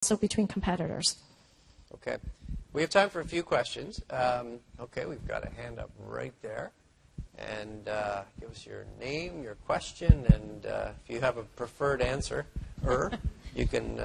also between competitors. Okay. We have time for a few questions. Okay, we've got a hand up right there. And give us your name, your question, and if you have a preferred answer, you can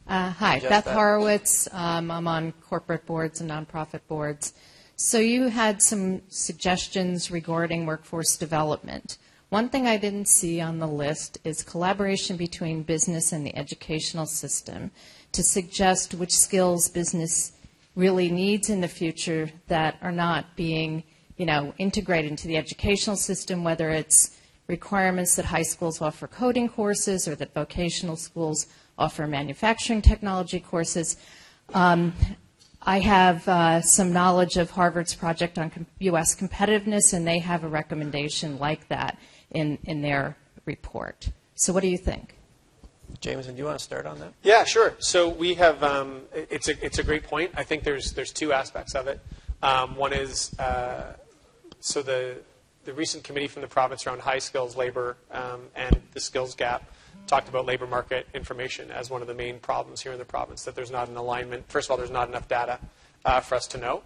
Hi, Beth Horowitz. I'm on corporate boards and nonprofit boards. So you had some suggestions regarding workforce development. One thing I didn't see on the list is collaboration between business and the educational system to suggest which skills business really needs in the future that are not being integrated into the educational system, whether it's requirements that high schools offer coding courses or that vocational schools offer manufacturing technology courses. I have some knowledge of Harvard's project on U.S. competitiveness, and they have a recommendation like that in their report. So what do you think? Jamison, do you want to start on that? Yeah, sure. So we have, it's a great point. I think there's two aspects of it. One is, so the recent committee from the province around high skills labor and the skills gap talked about labor market information as one of the main problems here in the province, that there's not an alignment. First of all, there's not enough data for us to know,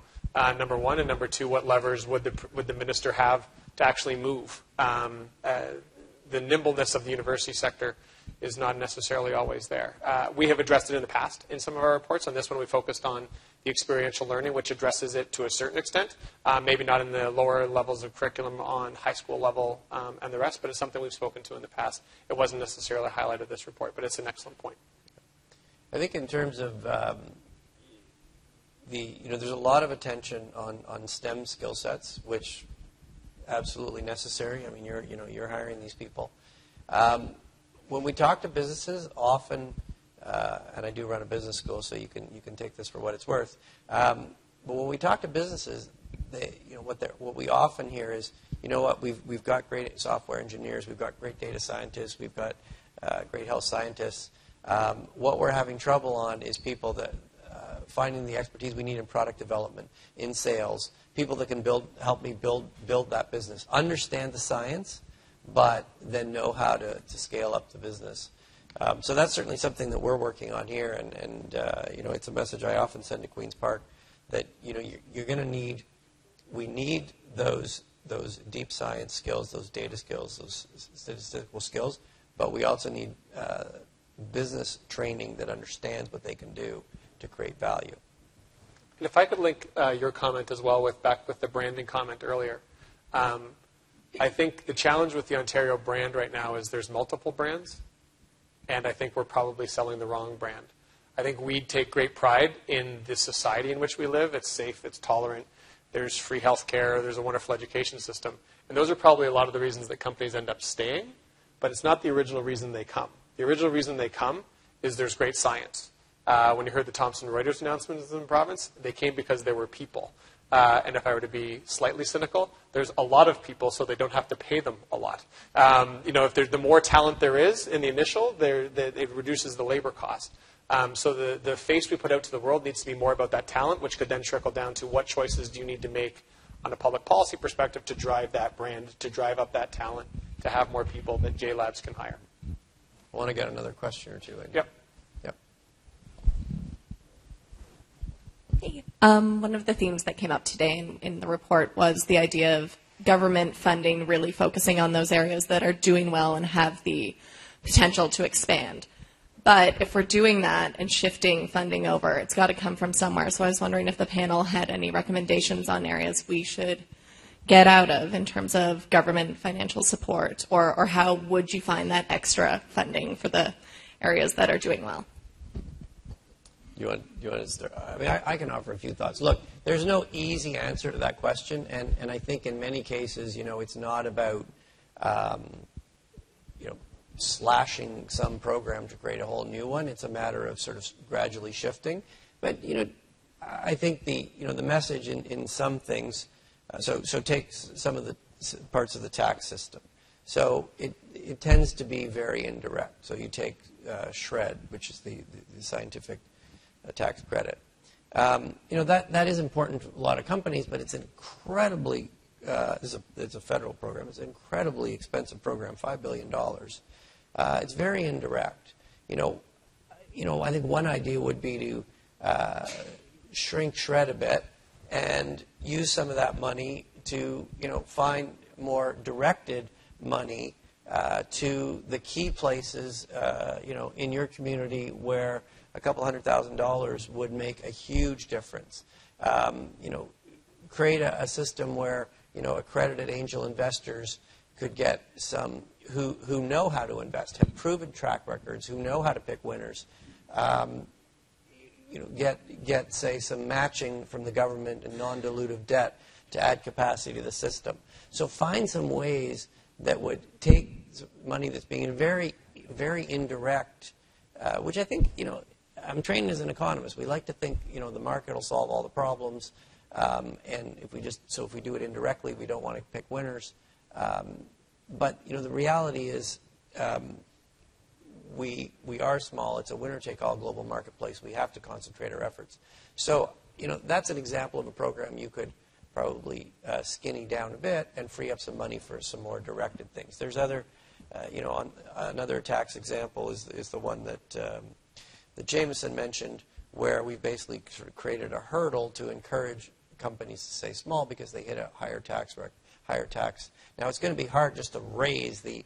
number one. And number two, what levers would the minister have to actually move? The nimbleness of the university sector is not necessarily always there. We have addressed it in the past in some of our reports. On this one, we focused on the experiential learning, which addresses it to a certain extent, maybe not in the lower levels of curriculum on high school level and the rest, but it's something we've spoken to in the past. It wasn't necessarily highlighted in this report, but it's an excellent point. I think in terms of there's a lot of attention on STEM skill sets, which absolutely necessary. I mean, you're hiring these people. When we talk to businesses, often, and I do run a business school, so you can take this for what it's worth. But when we talk to businesses, what we often hear is, you know what, we've got great software engineers, we've got great data scientists, we've got great health scientists. What we're having trouble on is people that finding the expertise we need in product development, in sales, people that can help me build that business, understand the science, but then know how to scale up the business. So that's certainly something that we're working on here, and it's a message I often send to Queen's Park that you're going to need. We need those deep science skills, those data skills, those statistical skills, but we also need business training that understands what they can do to create value. And if I could link your comment as well back with the branding comment earlier. I think the challenge with the Ontario brand right now is there's multiple brands, and I think we're probably selling the wrong brand. I think we take great pride in the society in which we live. It's safe, it's tolerant, there's free health care, there's a wonderful education system. And those are probably a lot of the reasons that companies end up staying, but it's not the original reason they come. The original reason they come is there's great science. When you heard the Thomson Reuters announcements in the province, they came because there were people. And if I were to be slightly cynical, there's a lot of people, so they don't have to pay them a lot. If the more talent there is in the initial, it reduces the labor cost. So the face we put out to the world needs to be more about that talent, which could then trickle down to what choices do you need to make on a public policy perspective to drive that brand, to drive up that talent, to have more people that JLABS can hire. I want to get another question or two in. Yep. One of the themes that came up today in the report was the idea of government funding really focusing on those areas that are doing well and have the potential to expand. But if we're doing that and shifting funding over, it's got to come from somewhere. So I was wondering if the panel had any recommendations on areas we should get out of in terms of government financial support, or how would you find that extra funding for the areas that are doing well? You want to start? I mean, I can offer a few thoughts. Look, there's no easy answer to that question, and I think in many cases, it's not about, slashing some program to create a whole new one. It's a matter of sort of gradually shifting. But, I think the message in some things, so take some of the parts of the tax system. So it tends to be very indirect. So you take SHRED, which is the scientific tax credit. That is important to a lot of companies, but it's incredibly, it's a federal program. It's an incredibly expensive program, $5 billion. It's very indirect. I think one idea would be to shred a bit and use some of that money to, find more directed money to the key places, in your community where a couple $100,000 would make a huge difference. Create a system where, accredited angel investors could get some who know how to invest, have proven track records, who know how to pick winners. Get, say, some matching from the government and non-dilutive debt to add capacity to the system. So find some ways that would take money that's being very, very indirect, which I think, I'm trained as an economist. We like to think, the market will solve all the problems, and if we do it indirectly, we don't want to pick winners. But, the reality is we are small. It's a winner-take-all global marketplace. We have to concentrate our efforts. So, that's an example of a program you could probably skinny down a bit and free up some money for some more directed things. There's other, another tax example is the one that Jamison mentioned, where we basically sort of created a hurdle to encourage companies to stay small because they hit a higher tax. Now, it's going to be hard just to raise the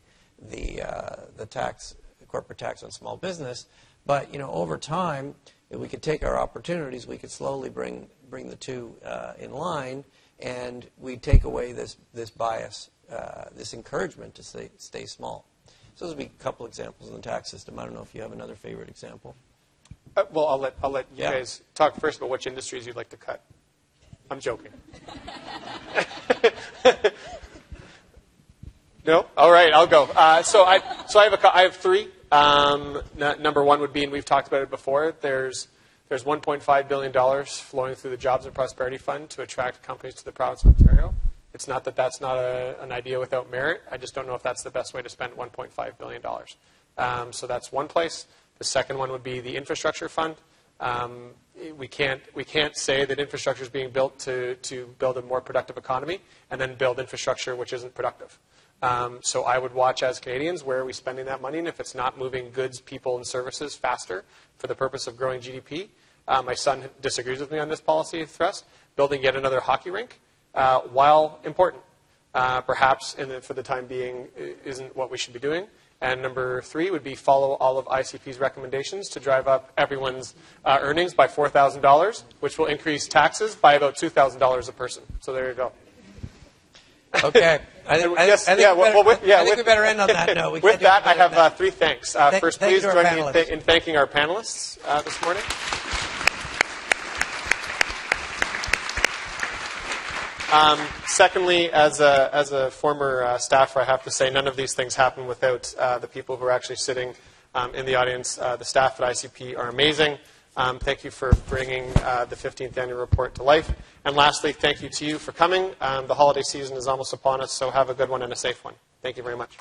corporate tax on small business, but over time, if we could take our opportunities, we could slowly bring the two in line, and we take away this bias, this encouragement to stay small. So those would be a couple examples in the tax system. I don't know if you have another favorite example. Well, I'll let you guys talk first about which industries you'd like to cut. I'm joking. No? All right, I'll go. So I have three. Number one would be, and we've talked about it before, there's $1.5 billion flowing through the Jobs and Prosperity Fund to attract companies to the province of Ontario. It's not that that's not an idea without merit. I just don't know if that's the best way to spend $1.5 billion. So that's one place. The second one would be the infrastructure fund. We can't say that infrastructure is being built to build a more productive economy and then build infrastructure which isn't productive. So I would watch as Canadians, where are we spending that money, and if it's not moving goods, people, and services faster for the purpose of growing GDP. My son disagrees with me on this policy thrust. Building yet another hockey rink, while important, perhaps for the time being isn't what we should be doing. And number three would be follow all of ICP's recommendations to drive up everyone's earnings by $4,000, which will increase taxes by about $2,000 a person. So there you go. Okay. I think we better end on that note. With that, I have three thanks. First, please join me in thanking our panelists this morning. Secondly, as a former staffer, I have to say none of these things happen without the people who are actually sitting in the audience. The staff at ICP are amazing. Thank you for bringing the 15th annual report to life. And lastly, thank you to you for coming. The holiday season is almost upon us, so have a good one and a safe one. Thank you very much.